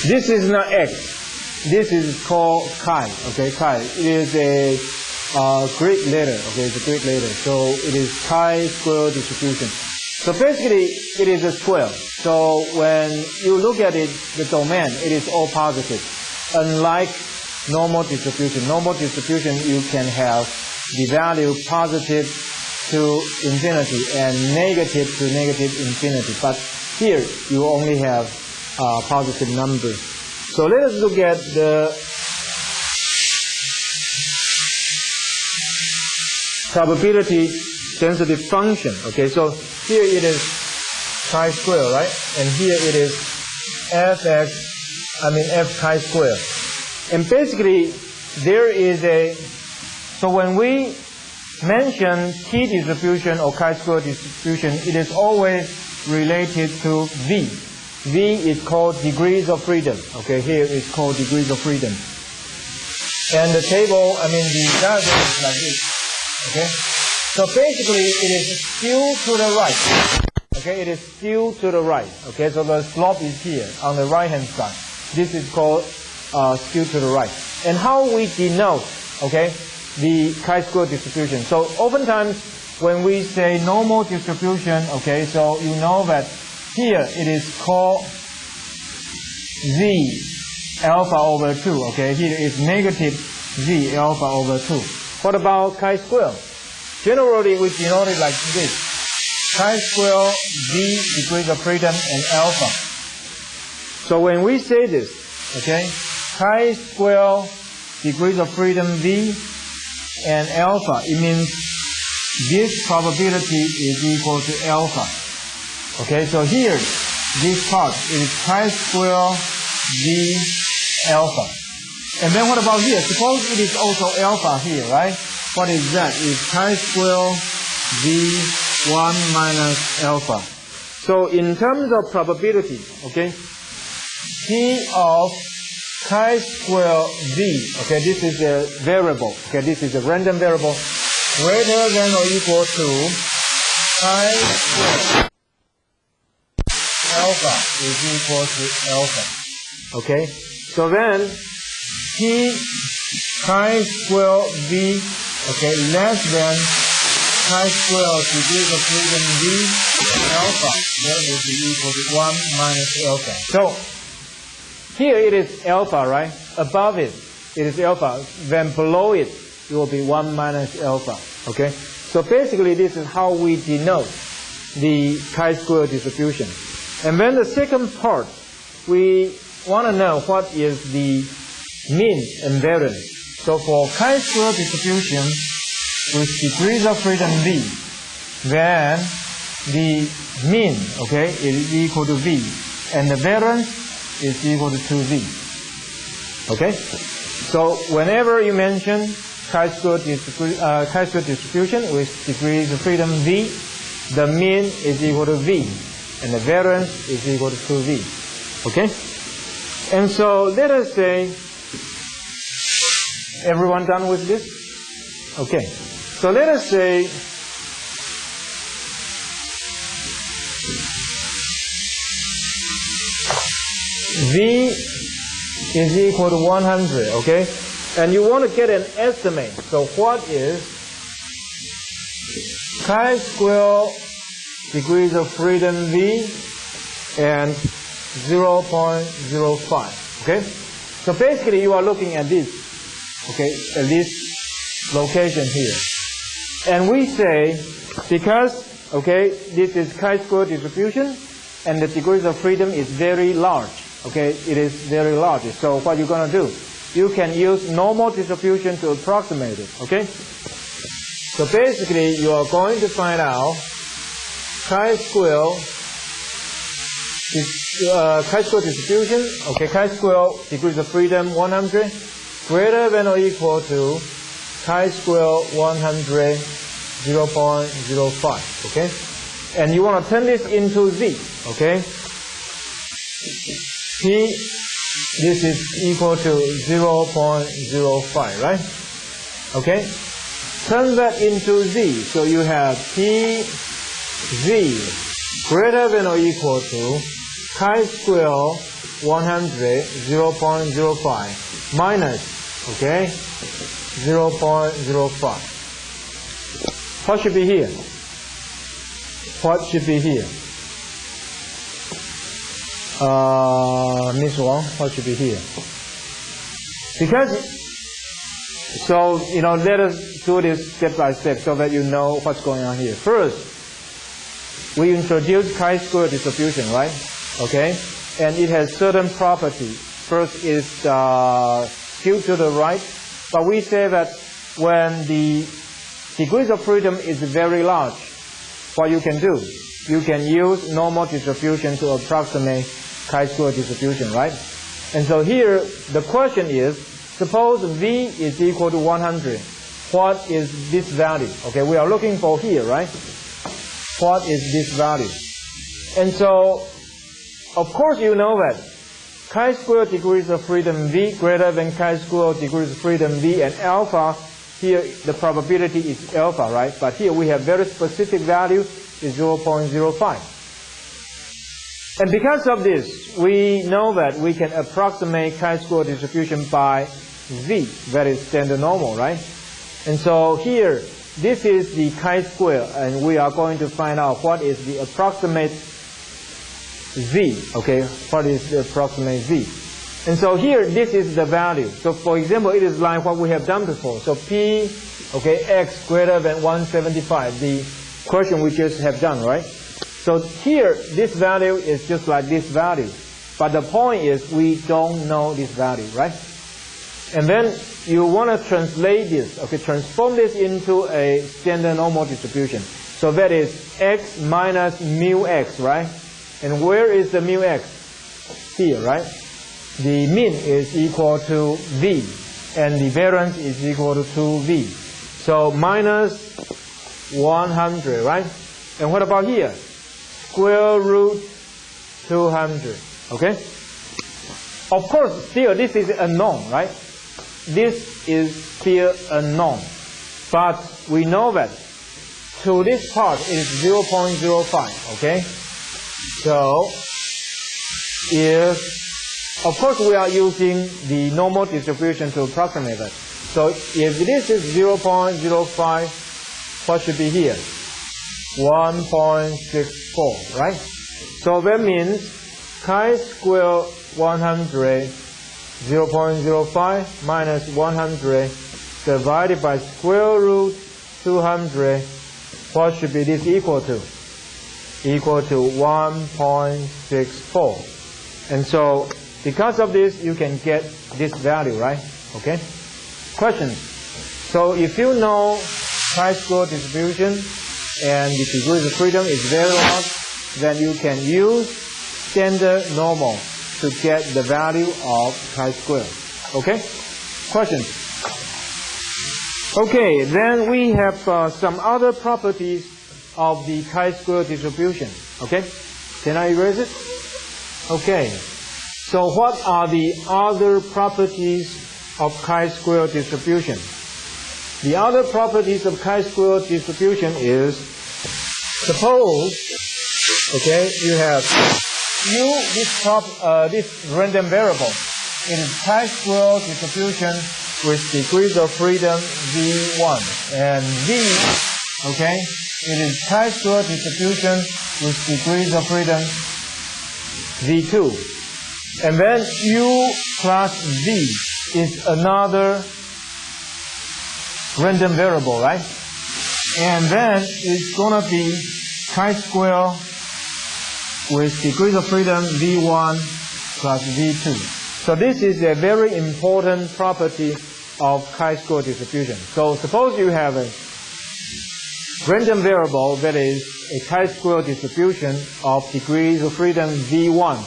This is not X. This is called chi. Okay, chi. It is a Greek letter. Okay, it's a Greek letter. So it is chi-square distribution. So basically, it is a square. So when you look at it, the domain, it is all positive. Unlike normal distribution. Normal distribution, you can have the value positive to infinity and negative to negative infinity. But here, you only have positive number. So let us look at the probability density function. Okay, so here it is chi-square, right? And here it is f chi-square. And basically, there is so when we mention t-distribution or chi-square distribution, it is always related to v. V is called degrees of freedom. Okay, here is called degrees of freedom. And the table, the diagram is like this. Okay, so basically it is skewed to the right. Okay, it is skewed to the right. Okay, so the slope is here on the right hand side. This is called skewed to the right. And how we denote, okay, the chi-square distribution. So oftentimes when we say normal distribution, okay, so you know that here it is called z alpha over 2. Okay, here is negative z alpha over 2. What about chi-square? Generally we denote it like this. Chi-square v degrees of freedom and alpha. So when we say this, okay, chi-square degrees of freedom v and alpha, it means this probability is equal to alpha. Okay, so here, this part is chi-square v alpha. And then what about here? Suppose it is also alpha here, right? What is that? It's chi-square v 1 minus alpha. So in terms of probability, okay, p of chi-square v, okay, this is a variable, okay, this is a random variable, greater than or equal to chi-square alpha is equal to alpha. Okay, so then p chi-square v, okay, less than chi-square degrees of freedom v alpha, that will be equal to 1 minus alpha. So here it is alpha, right? Above it, it is alpha. Then below it, it will be 1 minus alpha. Okay, so basically this is how we denote the chi-square distribution. And then the second part, we want to know what is the mean and variance. So for chi-square distribution with degrees of freedom v, then the mean, okay, is equal to v, and the variance is equal to 2v. Okay? So whenever you mention chi-square distribution with degrees of freedom v, the mean is equal to v, and the variance is equal to 2v. Okay? And so let us say, everyone done with this? Okay. So let us say v is equal to 100, okay? And you want to get an estimate. So what is chi-square degrees of freedom v and 0.05, okay? So basically you are looking at this, okay, at this location here. And we say, because, okay, this is chi-square distribution and the degrees of freedom is very large, okay, it is very large. So what you're going to do, you can use normal distribution to approximate it, okay? So basically you are going to find out chi-square distribution, okay, chi-square degrees of freedom 100 greater than or equal to chi-square 100 0.05, okay? And you want to turn this into z, okay? P, this is equal to 0.05, right? Okay? Turn that into Z. So you have P, Z greater than or equal to chi-square 100, 0.05 minus, okay, 0.05. What should be here? What should be here? Miss Wong, what should be here? Because, so, let us do this step by step so that you know what's going on here. First, we introduce chi-square distribution, right? Okay? And it has certain properties. First is skewed to the right, but we say that when the degrees of freedom is very large, what you can do, you can use normal distribution to approximate chi-square distribution, right? And so here, the question is, suppose V is equal to 100. What is this value? Okay, we are looking for here, right? What is this value? And so, of course you know that chi-square degrees of freedom V greater than chi-square degrees of freedom V and alpha, here the probability is alpha, right? But here we have very specific value, is 0.05. And because of this, we know that we can approximate chi-square distribution by Z, that is standard normal, right? And so here, this is the chi-square, and we are going to find out what is the approximate Z, okay? What is the approximate Z? And so here, this is the value. So for example, it is like what we have done before. So P, okay, X greater than 175, the question we just have done, right? So here, this value is just like this value. But the point is, we don't know this value, right? And then you want to translate this, okay, transform this into a standard normal distribution. So that is X minus mu X, right? And where is the mu X? Here, right? The mean is equal to V, and the variance is equal to 2V. So minus 100, right? And what about here? Square root 200, okay? Of course, still this is unknown, right? This is still unknown. But we know that to this part it is 0.05, okay? So, of course we are using the normal distribution to approximate that. So if this is 0.05, what should be here? 1.64, right? So that means chi-square 100, 0.05 minus 100 divided by square root 200, what should be this equal to? Equal to 1.64. And so, because of this, you can get this value, right? Okay? Questions? So if you know chi-square distribution and the degrees of freedom is very large, then you can use standard normal to get the value of chi-square. Okay? Questions? Okay, then we have some other properties of the chi-square distribution. Okay? Can I erase it? Okay. So what are the other properties of chi-square distribution? The other properties of chi-square distribution is, suppose, okay, you have U, this random variable. It is chi-square distribution with degrees of freedom V1. And V, okay, it is chi-square distribution with degrees of freedom V2. And then U plus V is another random variable, right? And then it's going to be chi-square with degrees of freedom V1 plus V2. So this is a very important property of chi-square distribution. So suppose you have a random variable that is a chi-square distribution of degrees of freedom V1,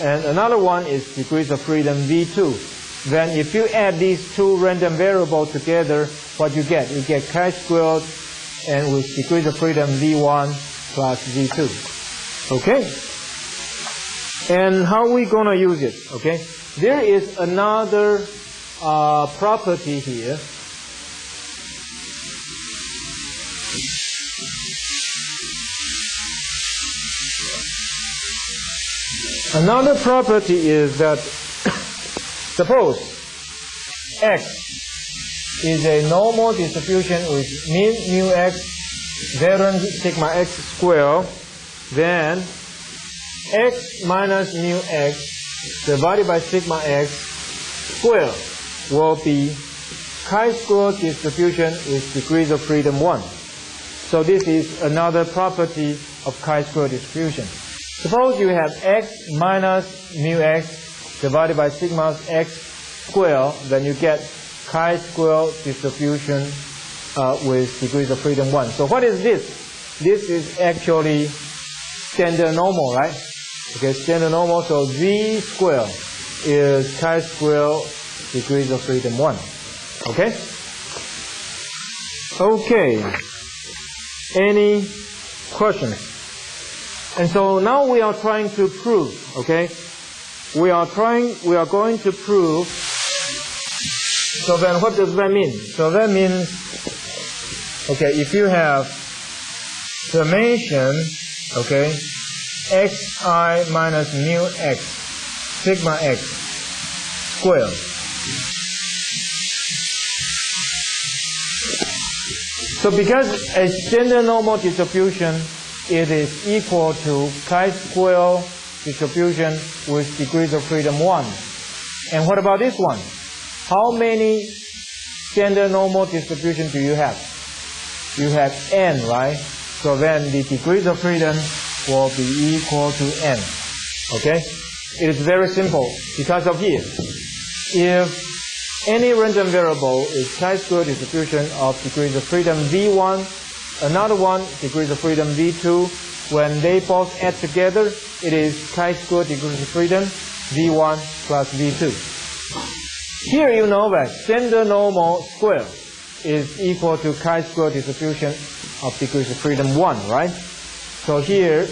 and another one is degrees of freedom V2. Then if you add these two random variables together, what you get? You get chi-squared and with degrees of freedom V1 plus V2. Okay? And how we gonna use it? Okay, there is another property here. Another property is that suppose X is a normal distribution with mean mu x, variance sigma x squared, then x minus mu x divided by sigma x squared will be chi-square distribution with degrees of freedom 1. So this is another property of chi-square distribution. Suppose you have x minus mu x divided by sigma x squared, then you get chi-square distribution with degrees of freedom 1. So what is this? This is actually standard normal, right? Okay, standard normal. So z squared is chi-square degrees of freedom 1. Okay? Okay. Any questions? And so now we are trying to prove, okay? We are going to prove. So then what does that mean? So that means, okay, if you have summation, okay, xi minus mu x, sigma x squared. So because a standard normal distribution, it is equal to chi-square distribution with degrees of freedom 1. And what about this one? How many standard normal distribution do you have? You have n, right? So then the degrees of freedom will be equal to n. Okay? It is very simple because of here. If any random variable is chi-square distribution of degrees of freedom v1, another one degrees of freedom v2, when they both add together, it is chi-square degrees of freedom v1 plus v2. Here you know that standard normal square is equal to chi-square distribution of degrees of freedom 1, right? So here,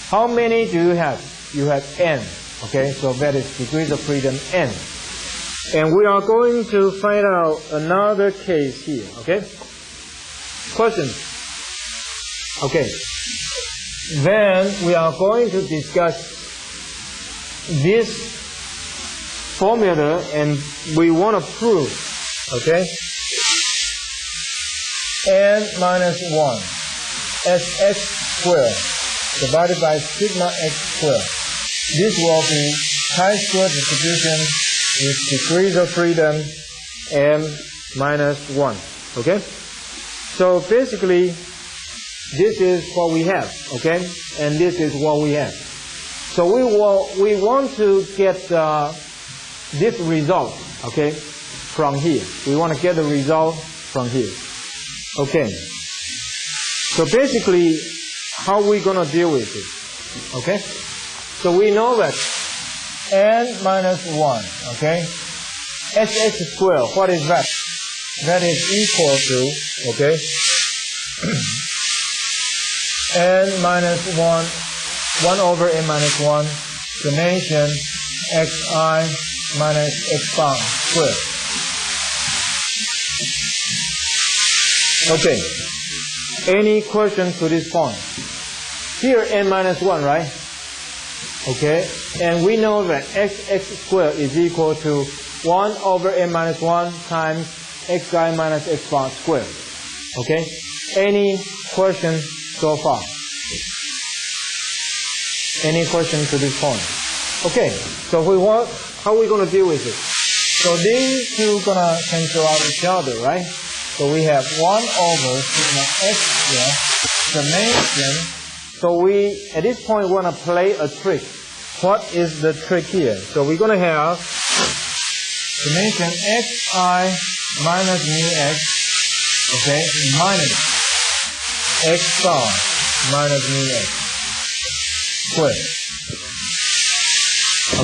how many do you have? You have n, okay? So that is degrees of freedom n. And we are going to find out another case here, okay? Questions? Okay. Then we are going to discuss this formula and we want to prove, okay? n minus 1 sx squared divided by sigma x squared. This will be chi-square distribution with degrees of freedom m minus 1, okay? So basically, this is what we have, okay? And this is what we have. So we want to get this result, okay, from here. We want to get the result from here. Okay. So basically, how we going to deal with it? Okay? So we know that n minus 1, okay? Sx squared, what is that? That is equal to, okay, n minus 1 over n minus 1 summation xi minus x bar squared. Okay. Any questions to this point? Here n minus 1, right? Okay. And we know that xx squared is equal to 1 over n minus 1 times xi minus x bar squared. Okay. Any questions so far? Any questions to this point? Okay. So how are we going to deal with it? So these two are going to cancel out each other, right? So we have 1 over sigma x squared summation. So we, at this point, want to play a trick. What is the trick here? So we're going to have summation xi minus mu x, okay, minus x bar minus mu x squared.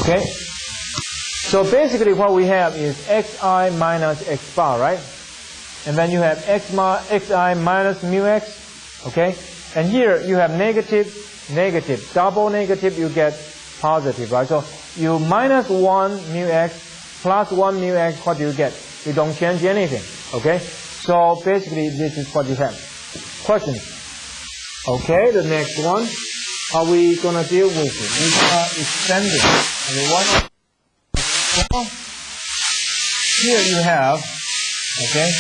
Okay? So basically what we have is xi minus x bar, right? And then you have xi minus mu x, okay? And here you have negative, negative, double negative, you get positive, right? So you minus 1 mu x plus 1 mu x, what do you get? You don't change anything, okay? So basically this is what you have. Questions? Okay, the next one. Are we gonna deal with it? We are extending. Okay, one. Here you have, okay,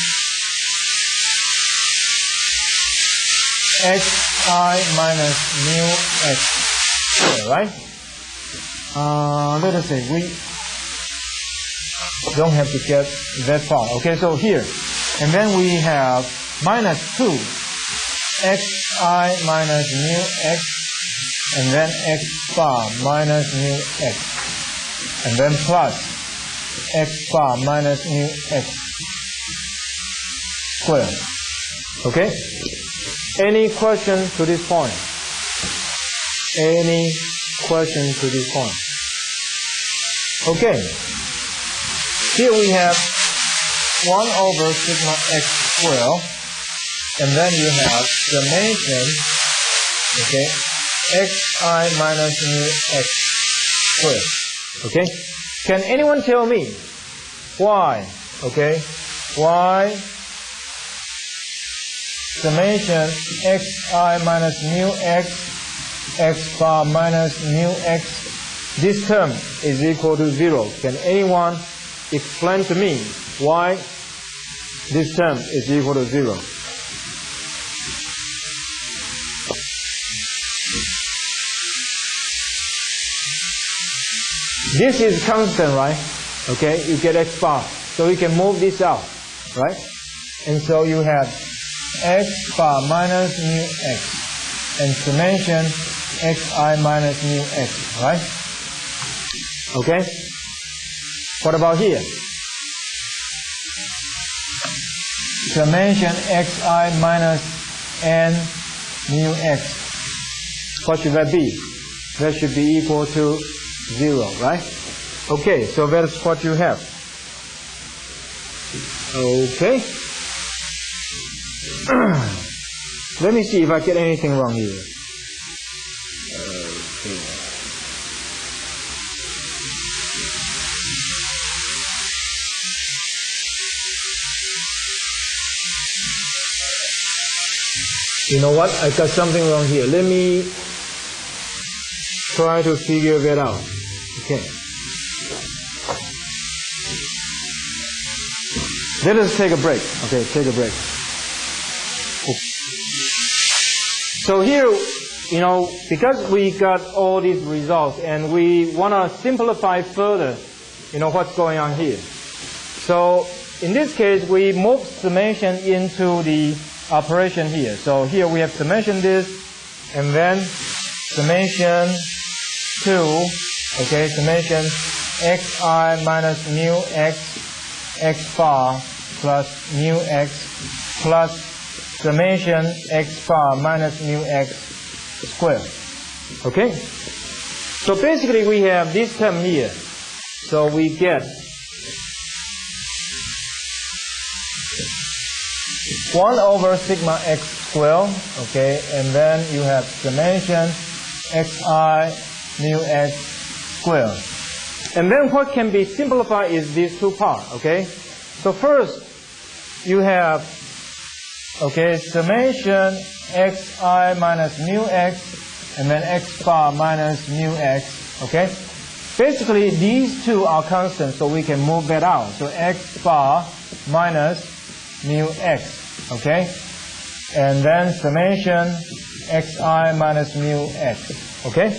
xi minus mu x squared, right? Let us say we don't have to get that far. Okay, so here, and then we have minus 2 xi minus mu x, and then x bar minus mu x, and then plus x bar minus mu x squared. Okay? Any question to this point? Any question to this point? Okay. Here we have 1 over sigma x squared, and then you have summation, okay, xi minus mu x squared. Okay? Can anyone tell me why? Okay? Why summation xi minus mu x, x bar minus mu x, this term is equal to 0. Can anyone explain to me why this term is equal to 0? This is constant, right? Okay, you get x bar. So you can move this out, right? And so you have x bar minus mu x and summation xi minus mu x, right? Okay? What about here? Summation xi minus n mu x. What should that be? That should be equal to 0, right? Okay, so that's what you have. Okay. Let me see if I get anything wrong here. Okay. You know what? I got something wrong here. Let me try to figure that out. Okay. Let us take a break. Okay, take a break. So here, you know, because we got all these results and we want to simplify further, you know, what's going on here. So in this case, we move summation into the operation here. So here we have summation this, and then summation 2, okay, summation xi minus mu x, x bar plus mu x plus summation x bar minus mu x squared. Okay? So basically we have this term here. So we get 1 over sigma x squared, okay, and then you have summation xi mu x squared. And then what can be simplified is these two parts, okay? So first, you have, okay, summation xi minus mu x, and then x bar minus mu x, okay? Basically, these two are constant, so we can move that out. So x bar minus mu x, okay? And then summation xi minus mu x, okay?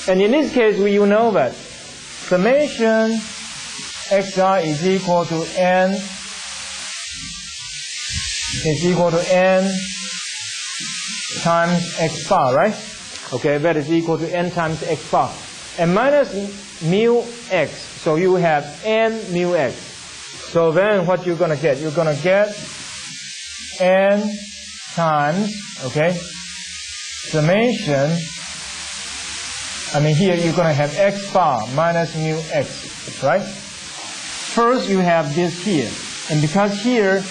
And in this case, you know that summation xi is equal to n times x bar, right? Okay, that is equal to n times x bar. And minus mu x, so you have n mu x. So then what you're going to get? You're going to get n times, okay, summation, I mean here you're going to have x bar minus mu x, right? First you have this here. And because here,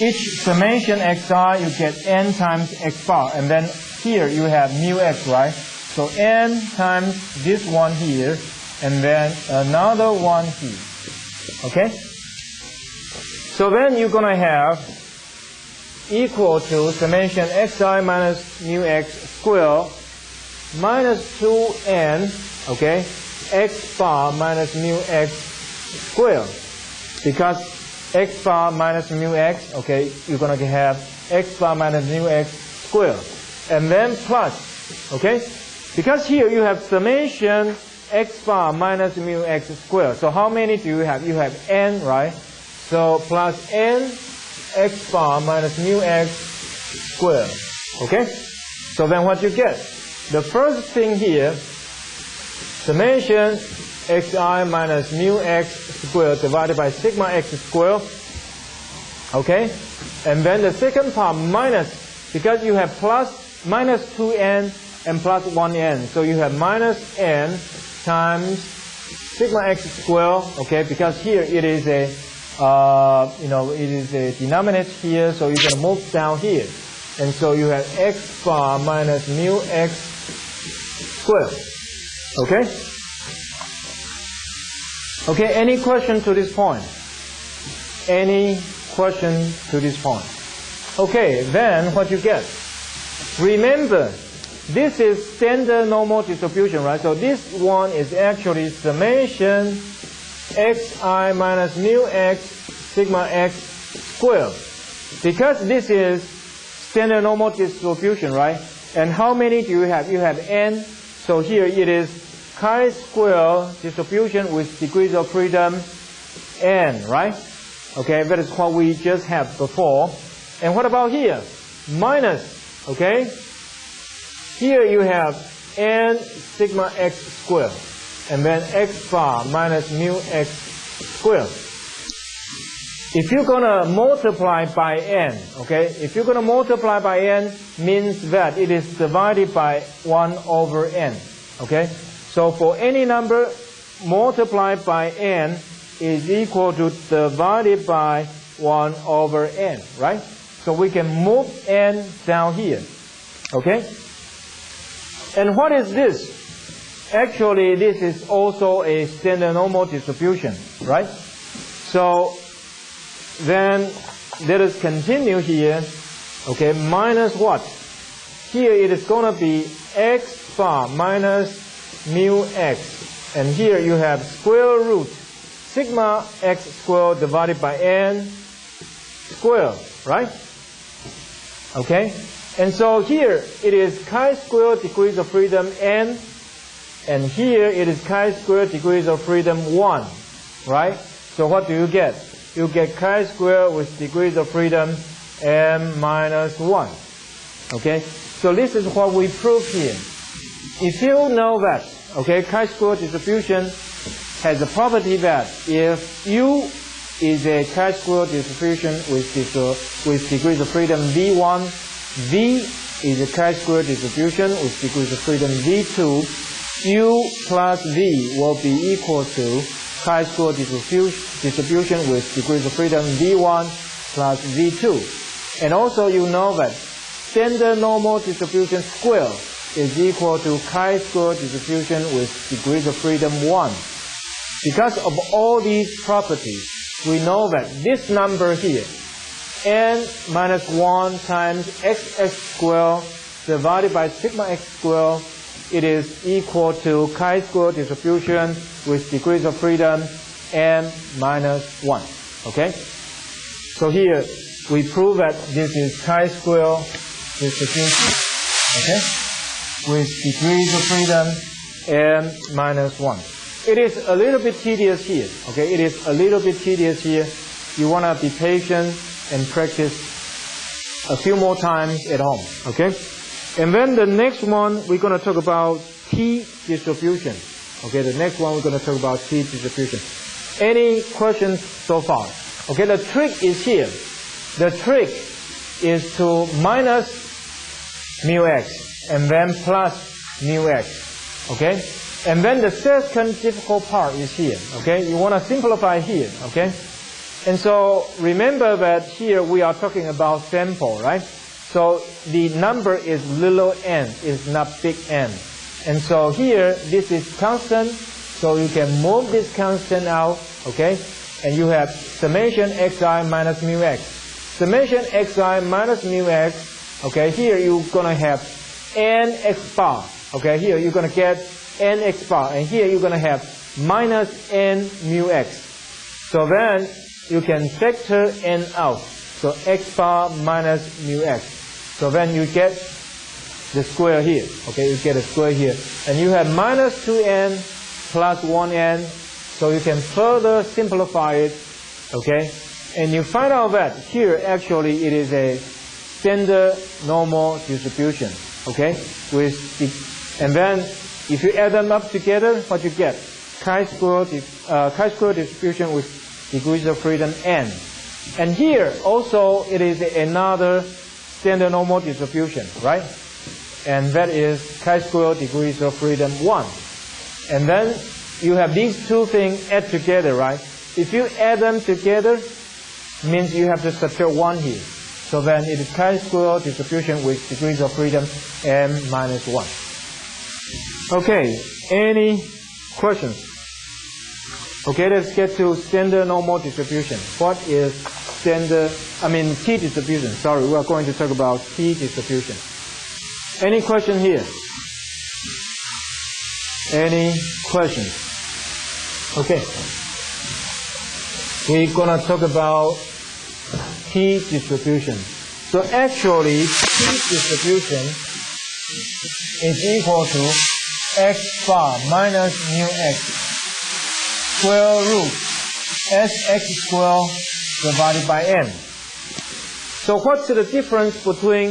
each summation xi, you get n times x bar. And then here you have mu x, right? So So n times this one here, and then another one here. Okay? So then you're going to have equal to summation xi minus mu x square minus 2n, okay, x bar minus mu x square. Because x bar minus mu x, okay, you're going to have x bar minus mu x square. And then plus, okay, because here you have summation x bar minus mu x square. So how many do you have? You have n, right? So plus n x bar minus mu x square. Okay? So then what you get? The first thing here, summation xi minus mu x square divided by sigma x square. Okay? And then the second part minus, because you have plus minus 2n and plus 1n. So you have minus n times sigma x square. Okay? Because here it is a it is a denominator here, so you're going to move down here. And so you have x bar minus mu x squared. Okay? Okay, any question to this point? Any question to this point? Okay, then what you get? Remember, this is standard normal distribution, right? So this one is actually summation xi minus mu x sigma x squared. Because this is standard normal distribution, right? And how many do you have? You have n. So here it is chi-square distribution with degrees of freedom n, right? Okay, that is what we just had before. And what about here? Minus, okay? Here you have n sigma x squared. And then x bar minus mu x squared. If you're going to multiply by n, okay, if you're going to multiply by n, means that it is divided by 1 over n, okay? So for any number multiplied by n is equal to divided by 1 over n, right? So we can move n down here, okay? And what is this? Actually, this is also a standard normal distribution, right? So then let us continue here. Okay, minus what? Here it is going to be x bar minus mu x. And here you have square root sigma x squared divided by n squared, right? Okay? And so here it is chi-squared degrees of freedom n. And here it is chi-squared degrees of freedom 1, right? So what do you get? You get chi-squared with degrees of freedom m minus 1. Okay? So this is what we prove here. If you know that, okay, chi-squared distribution has a property that if U is a chi-squared distribution with degrees of freedom v1, V is a chi-squared distribution with degrees of freedom v2, U plus V will be equal to chi-squared distribution with degrees of freedom V1 plus V2. And also you know that standard normal distribution square is equal to chi-squared distribution with degrees of freedom 1. Because of all these properties, we know that this number here, n minus 1 times xx squared divided by sigma x squared, it is equal to chi-squared distribution with degrees of freedom n minus 1. Okay? So here we prove that this is chi-squared distribution, okay, with degrees of freedom n minus 1. It is a little bit tedious here. Okay? It is a little bit tedious here. You want to be patient and practice a few more times at home. Okay? And then the next one, we're going to talk about T distribution. Okay, the next one we're going to talk about T distribution. Any questions so far? Okay, the trick is here. The trick is to minus mu x and then plus mu x. Okay? And then the second difficult part is here. Okay? You want to simplify here. Okay? And so remember that here we are talking about sample, right? So the number is little n, is not big N. And so here, this is constant, so you can move this constant out, okay? And you have summation xi minus mu x. Summation xi minus mu x, okay, here you're gonna have n x bar, okay? Here you're gonna get n x bar, and here you're gonna have minus n mu x. So then you can factor n out. So x bar minus mu x. So then you get the square here. Okay, you get a square here. And you have minus 2n plus 1n. So you can further simplify it. Okay, and you find out that here actually it is a standard normal distribution. Okay, and then if you add them up together, what you get? Chi-square distribution with degrees of freedom n. And here also it is another standard normal distribution, right? And that is chi-square degrees of freedom 1. And then you have these two things add together, right? If you add them together, means you have to subtract 1 here. So then it is chi-square distribution with degrees of freedom m minus 1. Okay, any questions? Okay, let's get to standard normal distribution. What is t distribution? Sorry, we are going to talk about t distribution. Any question here? Any questions? Okay. We're going to talk about t distribution. So actually, t distribution is equal to x bar minus mu x square root sx square divided by n. So what's the difference between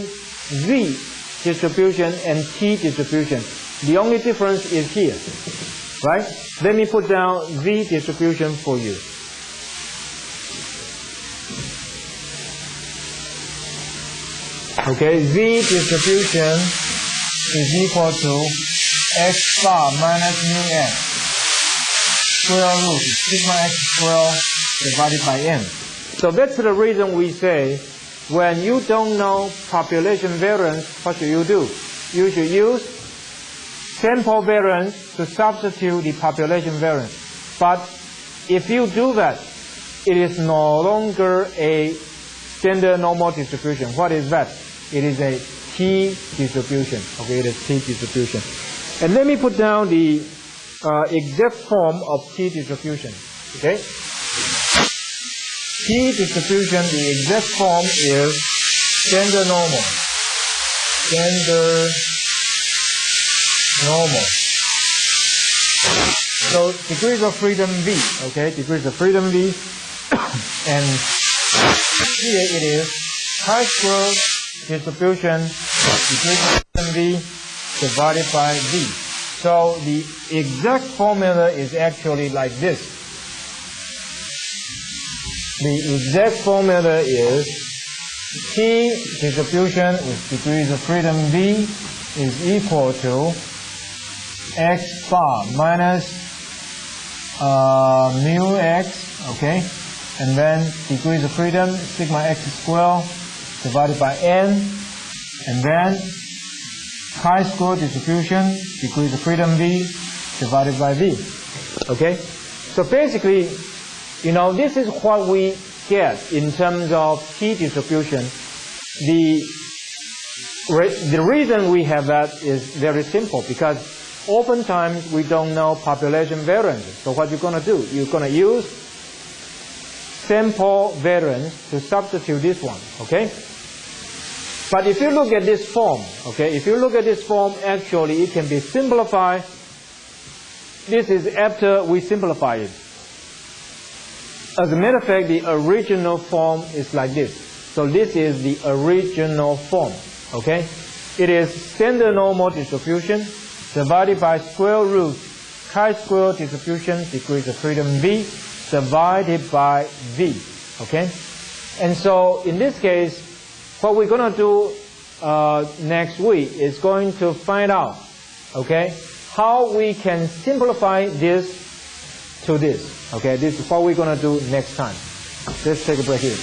z distribution and t distribution? The only difference is here, right? Let me put down z distribution for you. Okay, z distribution is equal to x bar minus mu x square root sigma x square divided by n. So that's the reason we say when you don't know population variance, what should you do? You should use sample variance to substitute the population variance. But if you do that, it is no longer a standard normal distribution. What is that? It is a t distribution. Okay, it is t distribution. And let me put down the exact form of t distribution. Okay? T distribution, the exact form is standard normal. Standard normal. So degrees of freedom v. Okay, degrees of freedom v. And here it is chi-square distribution degrees of freedom v divided by v. So the exact formula is actually like this. The exact formula is t distribution with degrees of freedom v is equal to x bar minus mu x, okay, and then degrees of freedom sigma x squared divided by n, and then chi-square distribution degrees of freedom v divided by v. Okay, so basically, you know, this is what we get in terms of t distribution. The reason we have that is very simple, because oftentimes we don't know population variance. So what you're going to do, you're going to use sample variance to substitute this one, okay? But if you look at this form, okay, if you look at this form, actually it can be simplified. This is after we simplify it. As a matter of fact, the original form is like this. So this is the original form, okay? It is standard normal distribution divided by square root chi-square distribution degrees of freedom v divided by v, okay? And so in this case, what we're going to do next week is going to find out, okay, how we can simplify this to this. Okay, this is what we're going to do next time. Let's take a break here.